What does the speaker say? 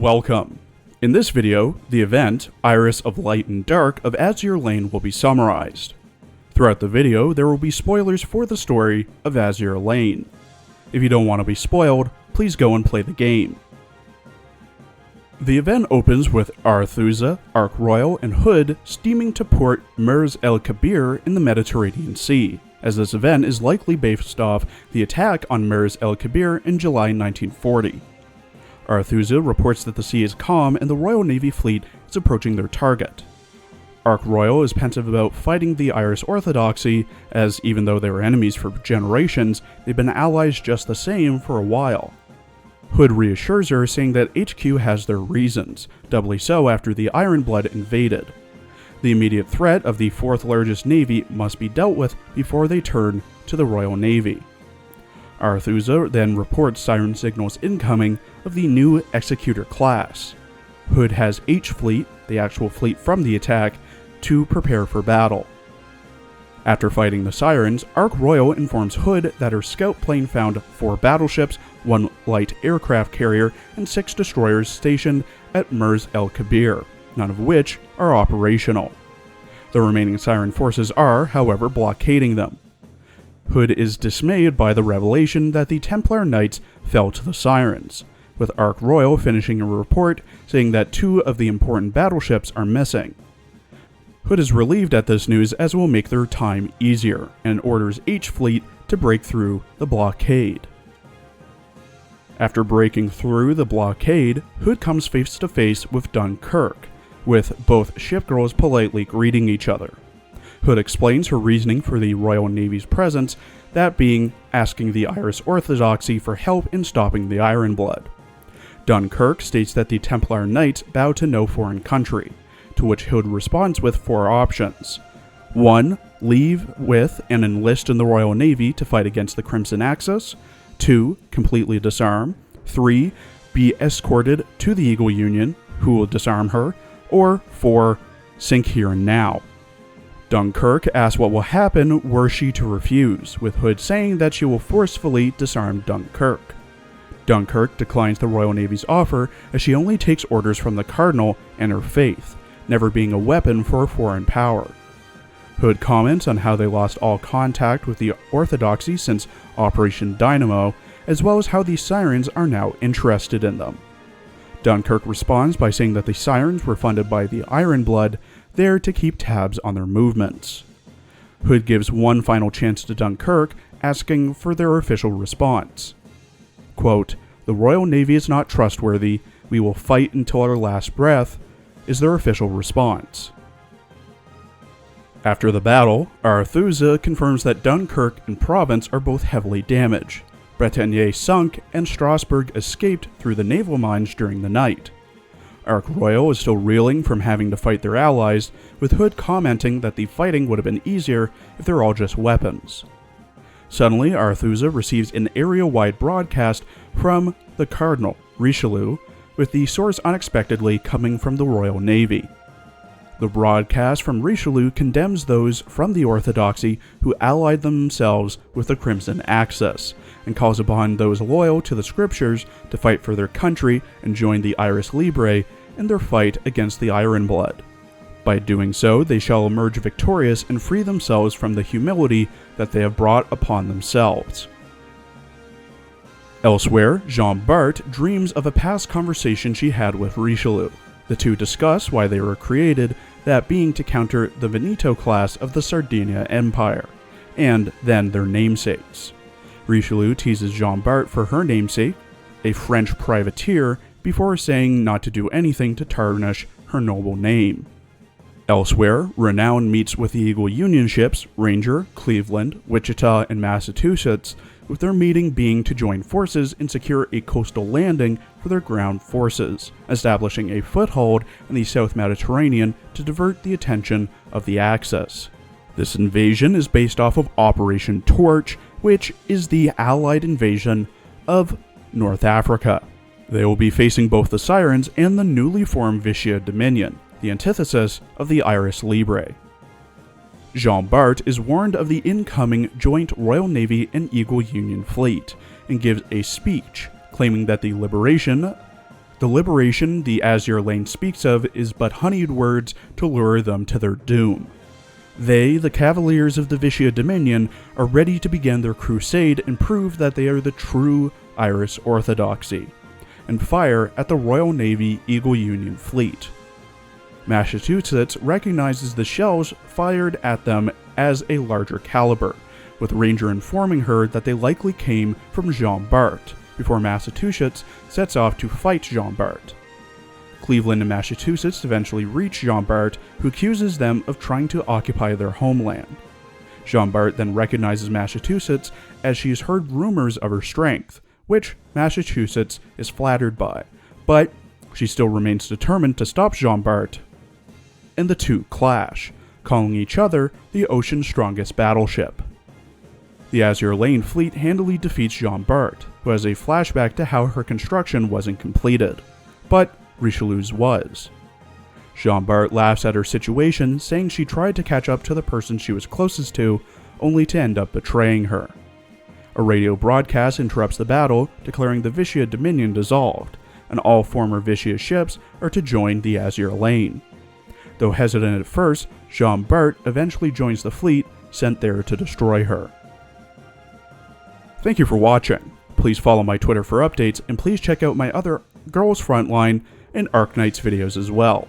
Welcome. In this video, the event, Iris of Light and Dark of Azur Lane will be summarized. Throughout the video, there will be spoilers for the story of Azur Lane. If you don't want to be spoiled, please go and play the game. The event opens with Arethusa, Ark Royal, and Hood steaming to port Mers El Kabir in the Mediterranean Sea, as this event is likely based off the attack on Mers El Kabir in July 1940. Arethusa reports that the sea is calm and the Royal Navy fleet is approaching their target. Ark Royal is pensive about fighting the Irish Orthodoxy, as even though they were enemies for generations, they've been allies just the same for a while. Hood reassures her, saying that HQ has their reasons, doubly so after the Ironblood invaded. The immediate threat of the fourth largest navy must be dealt with before they turn to the Royal Navy. Arethusa then reports siren signals incoming of the new Executor class. Hood has H Fleet, the actual fleet from the attack, to prepare for battle. After fighting the sirens, Ark Royal informs Hood that her scout plane found 4 battleships, 1 light aircraft carrier, and 6 destroyers stationed at Mers El Kabir, none of which are operational. The remaining siren forces are, however, blockading them. Hood is dismayed by the revelation that the Templar Knights fell to the sirens, with Ark Royal finishing a report saying that 2 of the important battleships are missing. Hood is relieved at this news as it will make their time easier, and orders H Fleet to break through the blockade. After breaking through the blockade, Hood comes face to face with Dunkirk, with both shipgirls politely greeting each other. Hood explains her reasoning for the Royal Navy's presence, that being asking the Irish Orthodoxy for help in stopping the Ironblood. Dunkirk states that the Templar Knights bow to no foreign country, to which Hood responds with 4 options. 1. Leave with and enlist in the Royal Navy to fight against the Crimson Axis. 2. Completely disarm. 3. Be escorted to the Eagle Union, who will disarm her. Or 4. Sink here and now. Dunkirk asks what will happen were she to refuse, with Hood saying that she will forcefully disarm Dunkirk. Dunkirk declines the Royal Navy's offer as she only takes orders from the Cardinal and her faith, never being a weapon for a foreign power. Hood comments on how they lost all contact with the Orthodoxy since Operation Dynamo, as well as how the Sirens are now interested in them. Dunkirk responds by saying that the Sirens were funded by the Ironblood, there to keep tabs on their movements. Hood gives one final chance to Dunkirk, asking for their official response. Quote, "The Royal Navy is not trustworthy, we will fight until our last breath," is their official response. After the battle, Arethusa confirms that Dunkirk and Provence are both heavily damaged. Bretagne sunk, and Strasbourg escaped through the naval mines during the night. Ark Royal is still reeling from having to fight their allies, with Hood commenting that the fighting would have been easier if they're all just weapons. Suddenly, Arethusa receives an area-wide broadcast from the Cardinal, Richelieu, with the source unexpectedly coming from the Royal Navy. The broadcast from Richelieu condemns those from the Orthodoxy who allied themselves with the Crimson Axis, and calls upon those loyal to the scriptures to fight for their country and join the Iris Libre in their fight against the Ironblood. By doing so, they shall emerge victorious and free themselves from the humility that they have brought upon themselves. Elsewhere, Jean Bart dreams of a past conversation she had with Richelieu. The two discuss why they were created, that being to counter the Veneto class of the Sardinia Empire, and then their namesakes. Richelieu teases Jean Bart for her namesake, a French privateer, before saying not to do anything to tarnish her noble name. Elsewhere, Renown meets with the Eagle Union ships Ranger, Cleveland, Wichita, and Massachusetts, with their meeting being to join forces and secure a coastal landing for their ground forces, establishing a foothold in the South Mediterranean to divert the attention of the Axis. This invasion is based off of Operation Torch, which is the Allied invasion of North Africa. They will be facing both the Sirens and the newly formed Vichy Dominion, the antithesis of the Iris Libre. Jean Bart is warned of the incoming joint Royal Navy and Eagle Union fleet, and gives a speech claiming that the liberation The liberation the Azur Lane speaks of is but honeyed words to lure them to their doom. They, the Cavaliers of the Vishya Dominion, are ready to begin their crusade and prove that they are the true Iris Orthodoxy, and fire at the Royal Navy Eagle Union fleet. Massachusetts recognizes the shells fired at them as a larger caliber, with Ranger informing her that they likely came from Jean Bart, before Massachusetts sets off to fight Jean Bart. Cleveland and Massachusetts eventually reach Jean Bart, who accuses them of trying to occupy their homeland. Jean Bart then recognizes Massachusetts as she has heard rumors of her strength, which Massachusetts is flattered by, but she still remains determined to stop Jean Bart. And the two clash, calling each other the ocean's strongest battleship. The Azur Lane fleet handily defeats Jean Bart, who has a flashback to how her construction wasn't completed, but Richelieu's was. Jean Bart laughs at her situation, saying she tried to catch up to the person she was closest to, only to end up betraying her. A radio broadcast interrupts the battle, declaring the Vishya Dominion dissolved, and all former Vishya ships are to join the Azur Lane. Though hesitant at first, Jean Bart eventually joins the fleet sent there to destroy her. Thank you for watching. Please follow my Twitter for updates, and please check out my other Girls Frontline and Arknights videos as well.